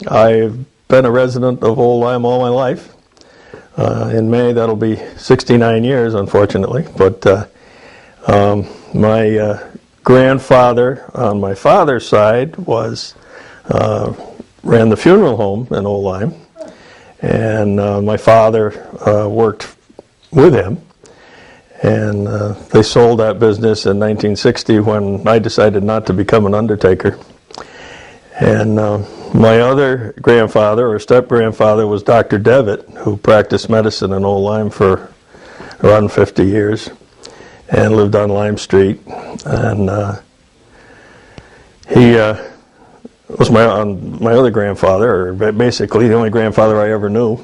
I've been a resident of Old Lyme all my life. In May, that'll be 69 years, unfortunately. But my grandfather on my father's side ran the funeral home in Old Lyme, and my father worked with him. And they sold that business in 1960 when I decided not to become an undertaker. And my other grandfather, or step-grandfather, was Dr. Devitt, who practiced medicine in Old Lyme for around 50 years and lived on Lime Street. And he was my other grandfather, or basically the only grandfather I ever knew.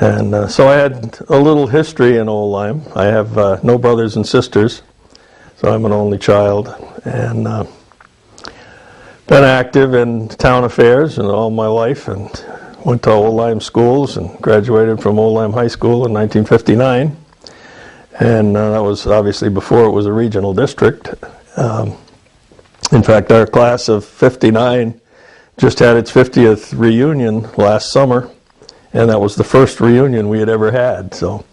And so I had a little history in Old Lyme. I have no brothers and sisters, so I'm an only child. And been active in town affairs all my life, and went to Old Lyme schools and graduated from Old Lyme High School in 1959. And that was obviously before it was a regional district. In fact, our class of '59 just had its 50th reunion last summer, and that was the first reunion we had ever had. So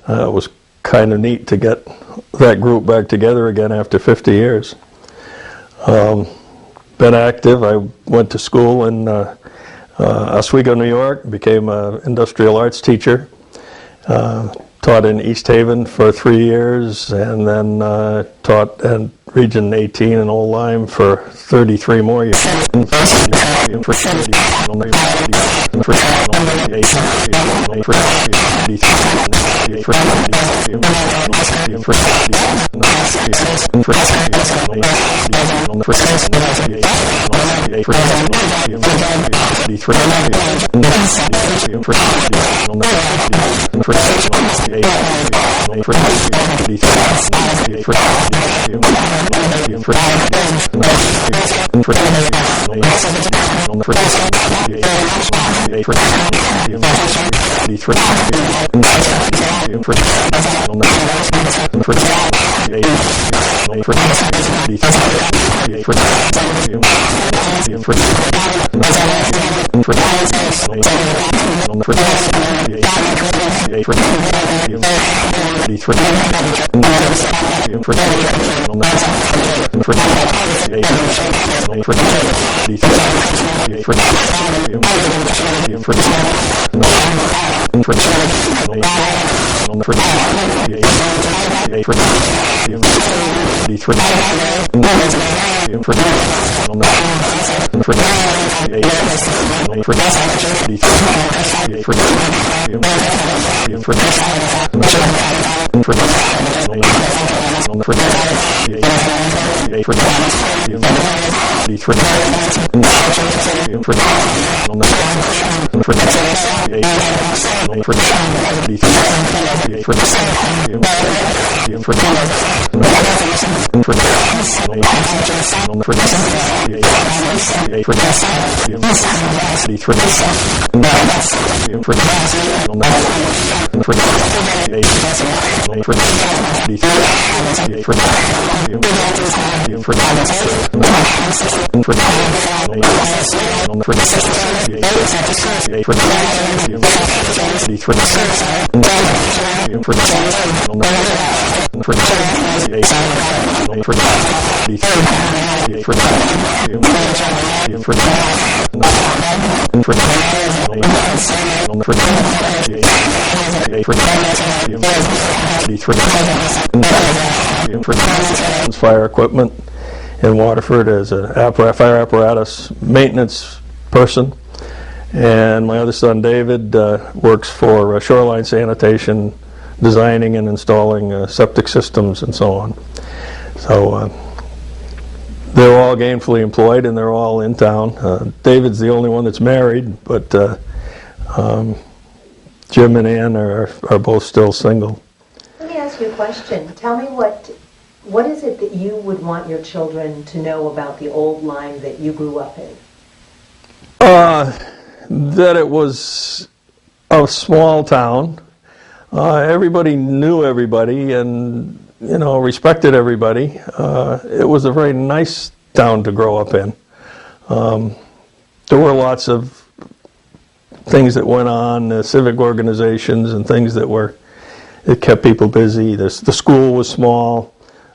it was kind of neat to get that group back together again after 50 years. Been active. I went to school in Oswego, New York, became an industrial arts teacher, taught in East Haven for 3 years, and then taught at Region 18 in Old Lyme for 33 more years. Fire equipment in Waterford as a fire apparatus maintenance person, and my other son David works for shoreline sanitation, designing and installing septic systems and so on. So they're all gainfully employed and they're all in town. David's the only one that's married, but Jim and Ann are both still single. Let me ask you a question. Tell me what is it that you would want your children to know about the Old Lyme that you grew up in? That it was a small town. Everybody knew everybody and, respected everybody. It was a very nice town to grow up in. there were lots of things that went on, civic organizations and things it kept people busy. The school was small.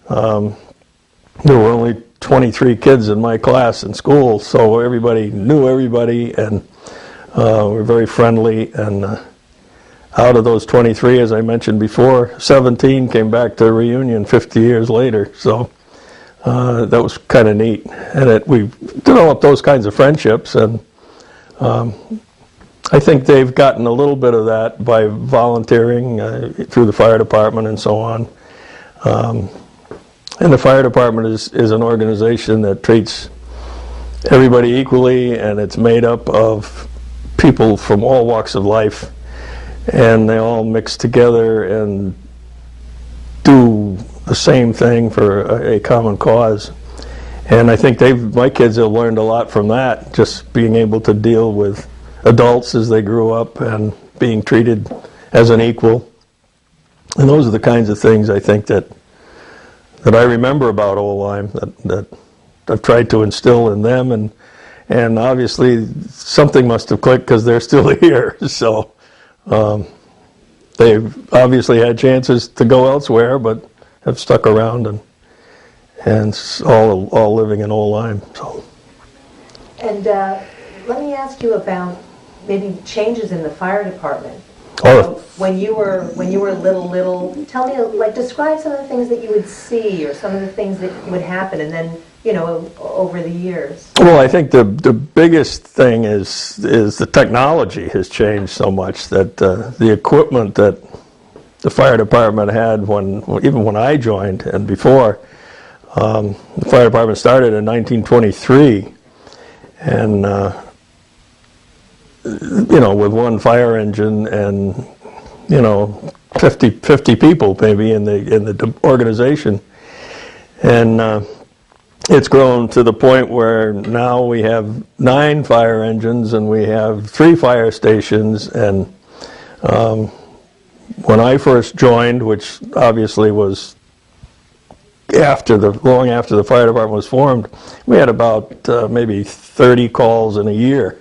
There were only 23 kids in my class in school, so everybody knew everybody, and were very friendly. And out of those 23, as I mentioned before, 17 came back to a reunion 50 years later. So that was kind of neat, and we developed those kinds of friendships. And I think they've gotten a little bit of that by volunteering through the fire department and so on. And the fire department is an organization that treats everybody equally, and it's made up of people from all walks of life, and they all mix together and do the same thing for a common cause. And I think my kids have learned a lot from that, just being able to deal with adults as they grew up and being treated as an equal. And those are the kinds of things I think that I remember about Old Lyme, that I've tried to instill in them, and obviously something must have clicked because they're still here. So they've obviously had chances to go elsewhere, but have stuck around and all living in Old Lyme. So. And let me ask you about maybe changes in the fire department. When you were little, tell me, describe some of the things that you would see, or some of the things that would happen, and then, over the years. Well, I think the biggest thing is the technology has changed so much that the equipment that the fire department had even when I joined and before, the fire department started in 1923, and with one fire engine and 50 people maybe in the organization, and it's grown to the point where now we have 9 fire engines and we have 3 fire stations. And when I first joined, which obviously was long after the fire department was formed, we had about maybe 30 calls in a year.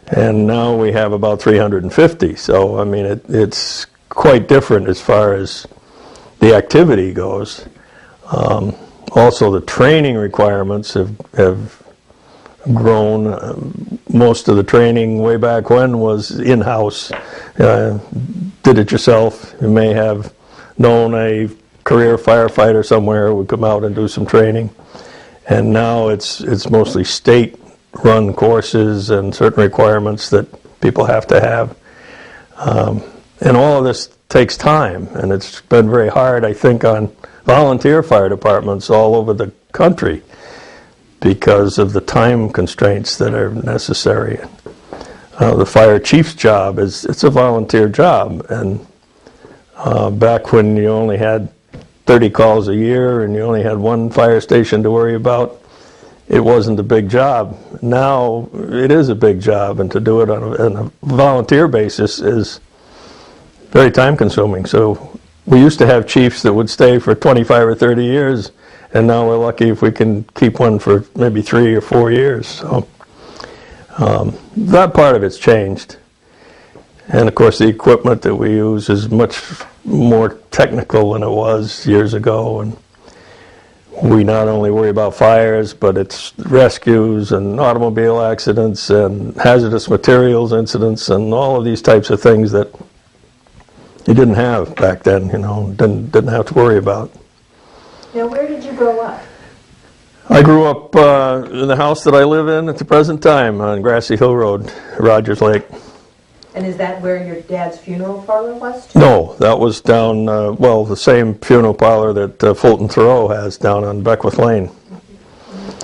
And now we have about 350. So, I mean, it's quite different as far as the activity goes. Also, the training requirements have grown. Most of the training way back when was in-house. Did it yourself. You may have known a career firefighter somewhere who would come out and do some training. And now it's mostly state-run courses and certain requirements that people have to have. And all of this takes time, and it's been very hard, I think, on volunteer fire departments all over the country because of the time constraints that are necessary. The fire chief's job it's a volunteer job, and back when you only had 30 calls a year and you only had one fire station to worry about, it wasn't a big job. Now it is a big job, and to do it on a volunteer basis is very time consuming. So we used to have chiefs that would stay for 25 or 30 years, and now we're lucky if we can keep one for maybe 3 or 4 years. So that part of it's changed. And of course the equipment that we use is much more technical than it was years ago, and we not only worry about fires, but it's rescues and automobile accidents and hazardous materials incidents and all of these types of things that you didn't have back then, didn't have to worry about. Now, where did you grow up? I grew up in the house that I live in at the present time on Grassy Hill Road, Rogers Lake. And is that where your dad's funeral parlor was too? No, that was down, the same funeral parlor that Fulton Thoreau has down on Beckwith Lane.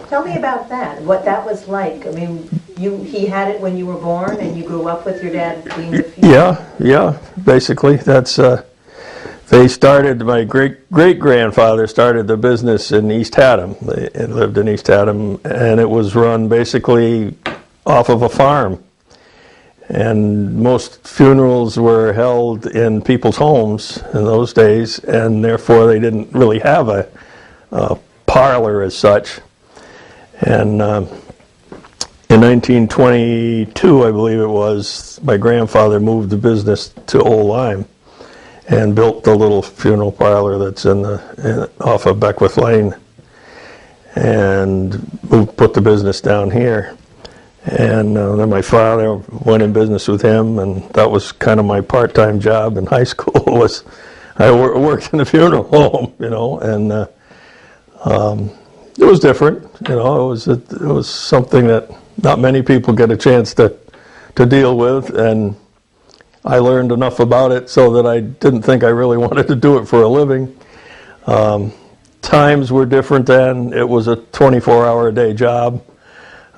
Tell me about that, what that was like. I mean, he had it when you were born, and you grew up with your dad being the funeral? Yeah, basically. That's, they started, my great-grandfather started the business in East Haddam. They lived in East Haddam, and it was run basically off of a farm. And most funerals were held in people's homes in those days, and therefore they didn't really have a parlor as such. And In 1922, I believe it was, my grandfather moved the business to Old Lyme and built the little funeral parlor that's off of Beckwith Lane, and put the business down here. And then my father went in business with him, and that was kind of my part-time job in high school. Was I worked in the funeral home, and it was different. It was something that not many people get a chance to deal with, and I learned enough about it so that I didn't think I really wanted to do it for a living. Times were different then. It was a 24-hour-a-day job.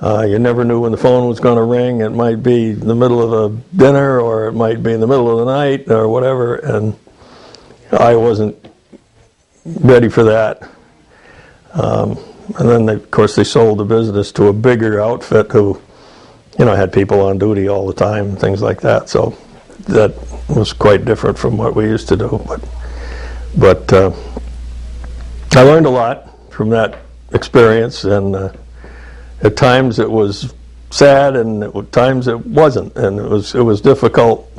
You never knew when the phone was going to ring. It might be in the middle of a dinner, or it might be in the middle of the night, or whatever, and I wasn't ready for that. And then, of course, they sold the business to a bigger outfit who, had people on duty all the time, things like that. So that was quite different from what we used to do. But I learned a lot from that experience, and at times it was sad, and at times it wasn't, and it was difficult,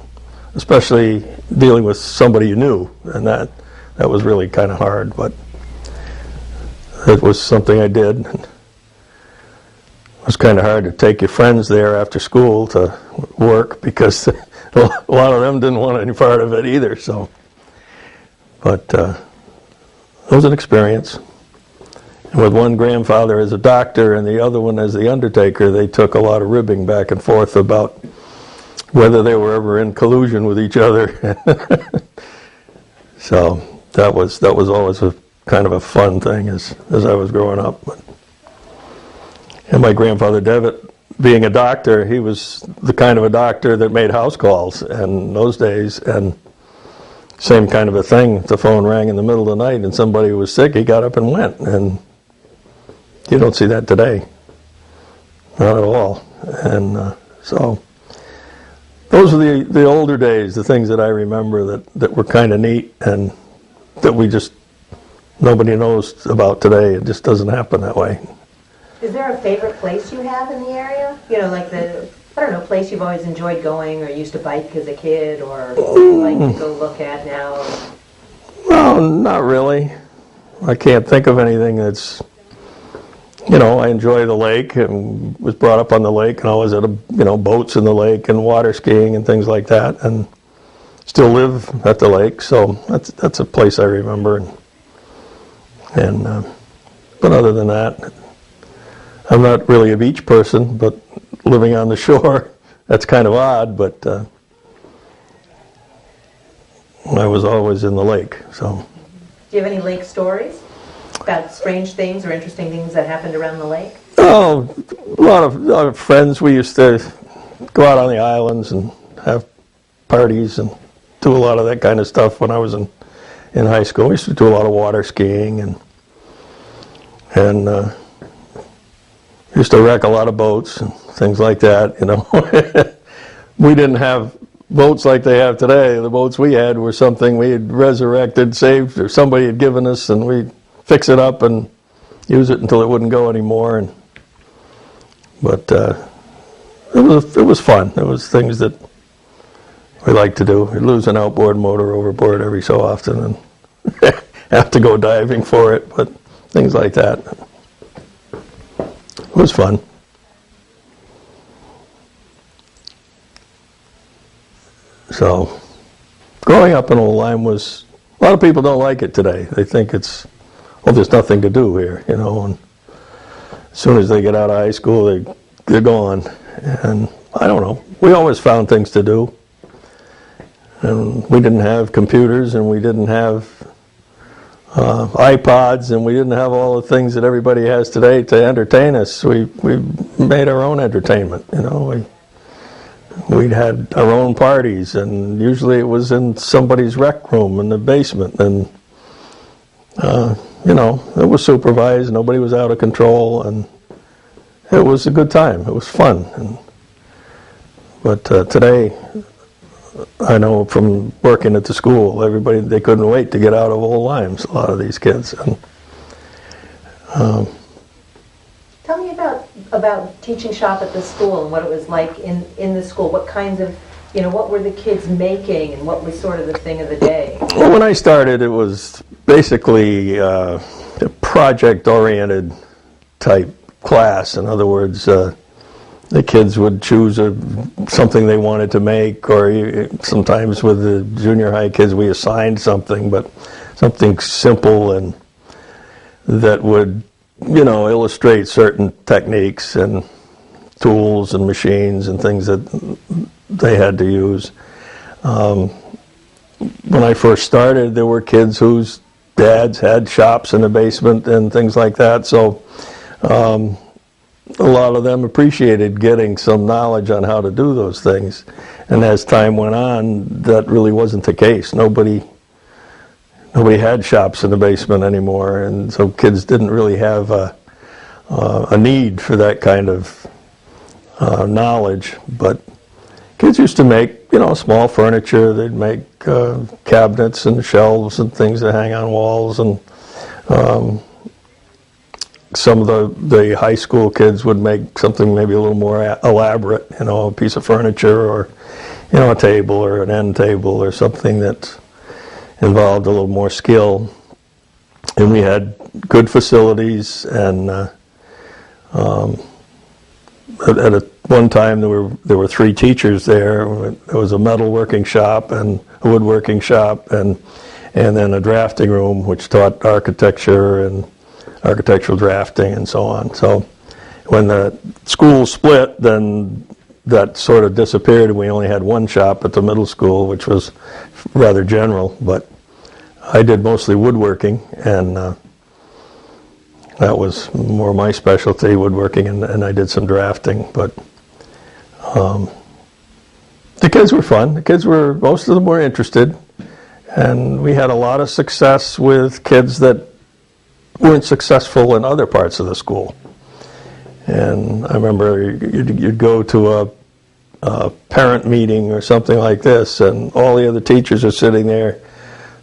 especially dealing with somebody you knew, and that was really kind of hard. But it was something I did. It was kind of hard to take your friends there after school to work, because a lot of them didn't want any part of it either. So, but it was an experience. And with one grandfather as a doctor and the other one as the undertaker, they took a lot of ribbing back and forth about whether they were ever in collusion with each other. So that was always a kind of a fun thing as I was growing up. And my grandfather Devitt, being a doctor, he was the kind of a doctor that made house calls in those days, and same kind of a thing. If the phone rang in the middle of the night and somebody was sick, he got up and went, and you don't see that today, not at all. And so those are the older days, the things that I remember that were kind of neat, and that nobody knows about today. It just doesn't happen that way. Is there a favorite place you have in the area? Like place you've always enjoyed going, or used to bike as a kid, or like to go look at now? Well, not really. I can't think of anything that's, I enjoy the lake, and was brought up on the lake, and always at boats in the lake and water skiing and things like that, and still live at the lake. So that's a place I remember. But other than that, I'm not really a beach person, but living on the shore, that's kind of odd, but I was always in the lake. So, do you have any lake stories about strange things or interesting things that happened around the lake? Oh, a lot of friends. We used to go out on the islands and have parties and do a lot of that kind of stuff when I was in high school. We used to do a lot of water skiing, and used to wreck a lot of boats and things like that, We didn't have boats like they have today. The boats we had were something we had resurrected, saved, or somebody had given us, and we'd fix it up and use it until it wouldn't go anymore. But it was fun. It was things that we liked to do. We'd lose an outboard motor overboard every so often and have to go diving for it, but things like that. It was fun. So, growing up in Old Lyme was, a lot of people don't like it today. They think there's nothing to do here, and as soon as they get out of high school, they're gone. And I don't know, we always found things to do. And we didn't have computers, and we didn't have iPods, and we didn't have all the things that everybody has today to entertain us. We made our own entertainment, we had our own parties, and usually it was in somebody's rec room in the basement, and it was supervised. Nobody was out of control, and it was a good time. It was fun. But today, I know from working at the school, they couldn't wait to get out of Old Lyme, a lot of these kids. And Tell me about teaching shop at the school and what it was like in the school. What kinds of, what were the kids making and what was sort of the thing of the day? Well, when I started, it was basically a project-oriented type class. In other words, the kids would choose something they wanted to make, or sometimes with the junior high kids we assigned something, but something simple and that would, illustrate certain techniques and tools and machines and things that they had to use. When I first started, there were kids whose dads had shops in the basement and things like that, so a lot of them appreciated getting some knowledge on how to do those things. And as time went on, that really wasn't the case. Nobody had shops in the basement anymore, and so kids didn't really have a need for that kind of knowledge. But kids used to make, small furniture. They'd make cabinets and shelves and things that hang on walls, and some of the high school kids would make something maybe a little more elaborate, a piece of furniture or, a table or an end table or something that involved a little more skill. And we had good facilities, and at one time there were 3 teachers there. There was a metalworking shop and a woodworking shop, and then a drafting room which taught architecture and architectural drafting and so on. So when the school split, then that sort of disappeared, and we only had one shop at the middle school, which was rather general. But I did mostly woodworking, and that was more my specialty, woodworking, and I did some drafting. But the kids were fun. Most of them were interested, and we had a lot of success with kids that weren't successful in other parts of the school. And I remember you'd go to a parent meeting or something like this, and all the other teachers are sitting there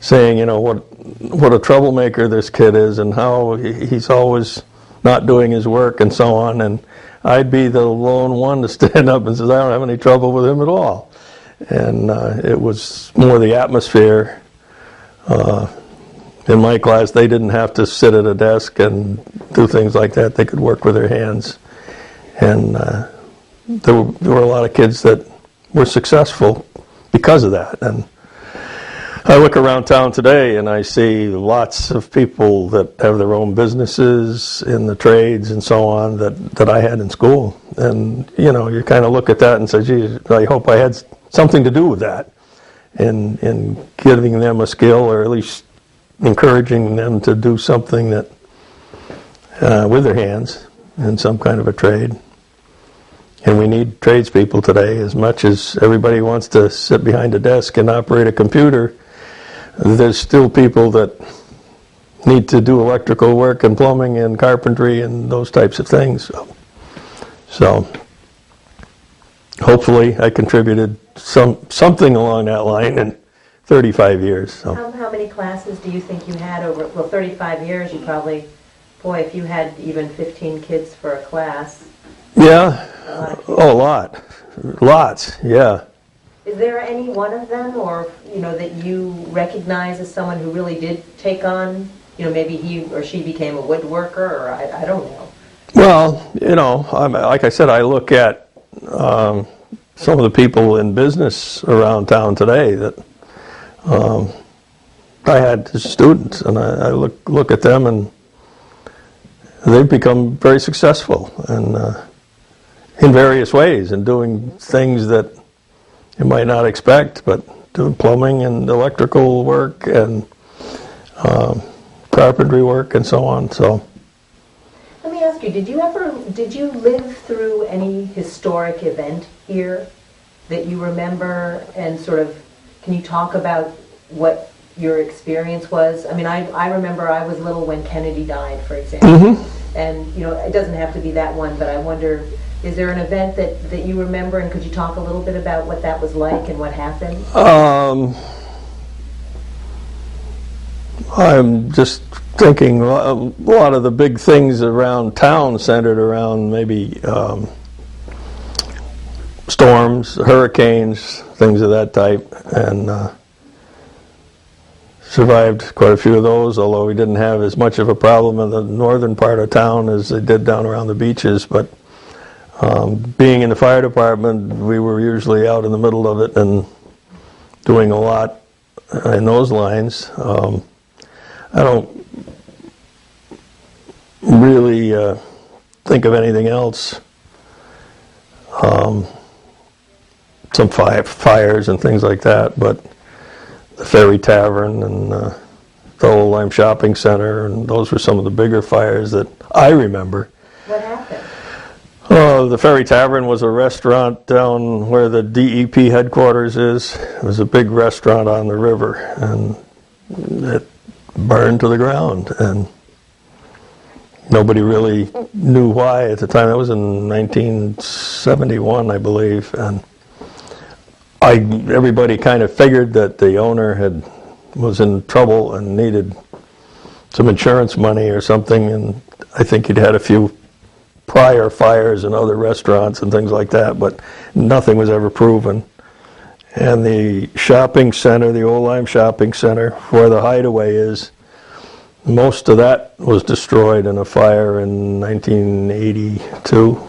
saying, what a troublemaker this kid is, and how he's always not doing his work and so on. And I'd be the lone one to stand up and say, I don't have any trouble with him at all. And it was more the atmosphere. In my class, they didn't have to sit at a desk and do things like that. They could work with their hands. And there were a lot of kids that were successful because of that. And I look around town today and I see lots of people that have their own businesses in the trades and so on that I had in school. And, you kind of look at that and say, geez, I hope I had something to do with that in giving them a skill, or at least encouraging them to do something that with their hands in some kind of a trade. And we need tradespeople today as much as everybody wants to sit behind a desk and operate a computer. There's still people that need to do electrical work and plumbing and carpentry and those types of things. So hopefully I contributed something along that line in 35 years. So. How many classes do you think you had over, 35 years, you probably, boy, if you had even 15 kids for a class. Yeah, a lot. Lots, yeah. Is there any one of them, or, that you recognize as someone who really did take on, maybe he or she became a woodworker, or I don't know. Well, like I said, I look at some of the people in business around town today that I had as students, and I look at them, and they've become very successful, and in various ways, and doing things that you might not expect, but doing plumbing and electrical work and carpentry work and so on. So, let me ask you: did you live through any historic event here that you remember, and sort of, can you talk about what your experience was? I mean, I remember I was little when Kennedy died, for example. Mm-hmm. And, it doesn't have to be that one, but I wonder, is there an event that you remember, and could you talk a little bit about what that was like and what happened? I'm just thinking a lot of the big things around town centered around maybe storms, hurricanes, things of that type, and survived quite a few of those, although we didn't have as much of a problem in the northern part of town as they did down around the beaches. But being in the fire department, we were usually out in the middle of it and doing a lot in those lines. I don't really think of anything else. Some fires and things like that, but the Ferry Tavern and the Old Lime Shopping Center, and those were some of the bigger fires that I remember. What happened? The Ferry Tavern was a restaurant down where the DEP headquarters is. It was a big restaurant on the river, and it burned to the ground, and nobody really knew why at the time. That was in 1971, I believe, and everybody kind of figured that the owner was in trouble and needed some insurance money or something, and I think he'd had a few prior fires in other restaurants and things like that, but nothing was ever proven. And the shopping center, the Old Lime Shopping Center, where the hideaway is, most of that was destroyed in a fire in 1982.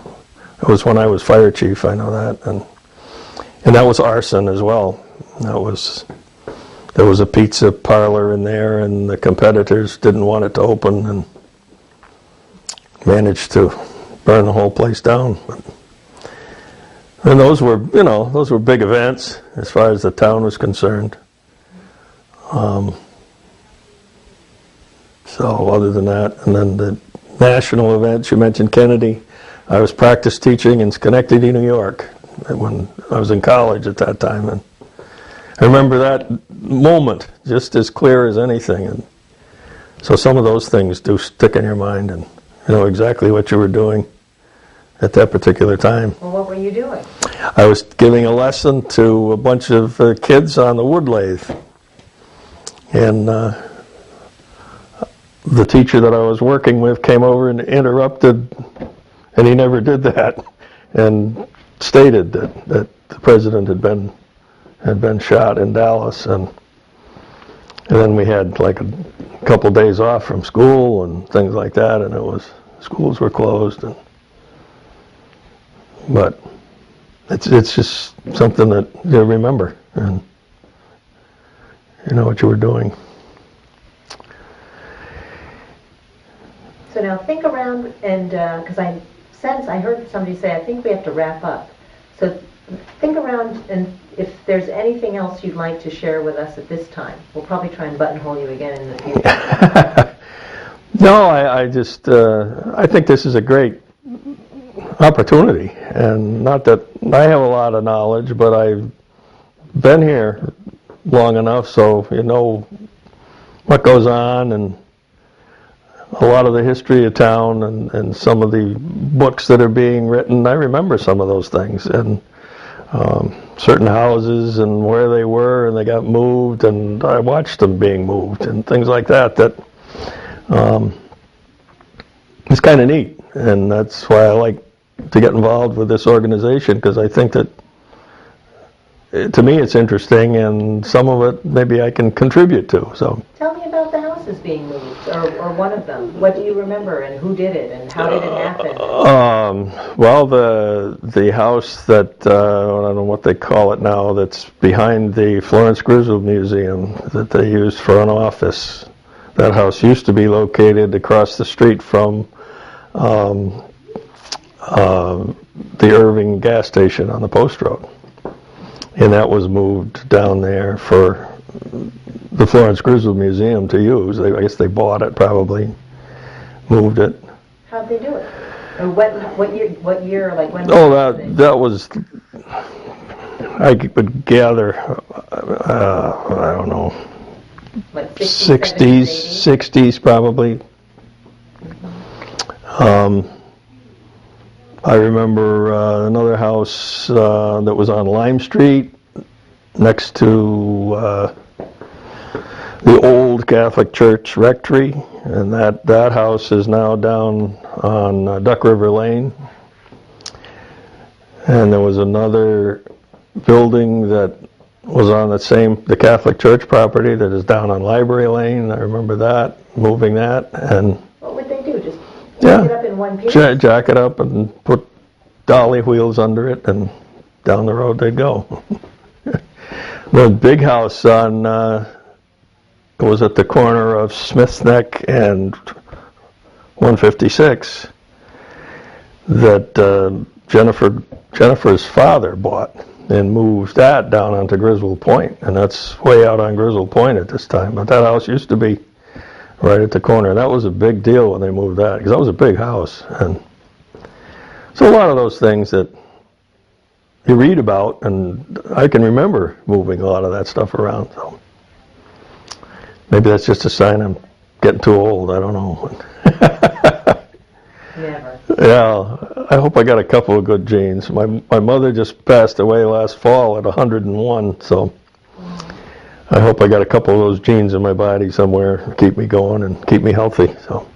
It was when I was fire chief, I know that. And that was arson as well. There was a pizza parlor in there, and the competitors didn't want it to open and managed to burn the whole place down. And those were big events as far as the town was concerned. So other than that, and then the national events, you mentioned Kennedy. I was practice teaching in Schenectady, New York, when I was in college at that time, and I remember that moment just as clear as anything. And so some of those things do stick in your mind, and you know exactly what you were doing at that particular time. Well, what were you doing? I was giving a lesson to a bunch of kids on the wood lathe, and the teacher that I was working with came over and interrupted, and he never did that, and stated that the president had been shot in Dallas, and then we had like a couple days off from school and things like that, and schools were closed, but it's just something that you remember, and you know what you were doing. So now think around, and because I heard somebody say, I think we have to wrap up. So think around, and if there's anything else you'd like to share with us at this time. We'll probably try and buttonhole you again in the future. No, I think this is a great opportunity, and not that I have a lot of knowledge, but I've been here long enough, so you know what goes on, and a lot of the history of town, and some of the books that are being written. I remember some of those things, and certain houses and where they were, and they got moved, and I watched them being moved and things like that. It's kind of neat, and that's why I like to get involved with this organization, because I think that to me it's interesting, and some of it maybe I can contribute to. So tell me about the houses being moved, or one of them. What do you remember, and who did it, and how did it happen? Well, the house that I don't know what they call it now, that's behind the Florence Griswold Museum that they used for an office. That house used to be located across the street from the Irving gas station on the Post Road. And that was moved down there for the Florence Griswold Museum to use. I guess they bought it, probably, moved it. How'd they do it? Or what year, like when? Oh, that was, I would gather, I don't know, like 60s, 60s probably. I remember another house that was on Lime Street next to the old Catholic Church rectory, and that house is now down on Duck River Lane. And there was another building that was on the Catholic Church property that is down on Library Lane. I remember that, moving that, and What would they do? Just jack it up in one piece? jack it up and put dolly wheels under it, and down the road they'd go. The big house on was at the corner of Smith's Neck and 156 that Jennifer's father bought and moved that down onto Griswold Point, and that's way out on Griswold Point at this time. But that house used to be right at the corner. That was a big deal when they moved that, because that was a big house. And so a lot of those things that you read about, and I can remember moving a lot of that stuff around. So maybe that's just a sign I'm getting too old. I don't know. Never. Yeah, I hope I got a couple of good genes. My mother just passed away last fall at 101, so I hope I got a couple of those genes in my body somewhere to keep me going and keep me healthy. So.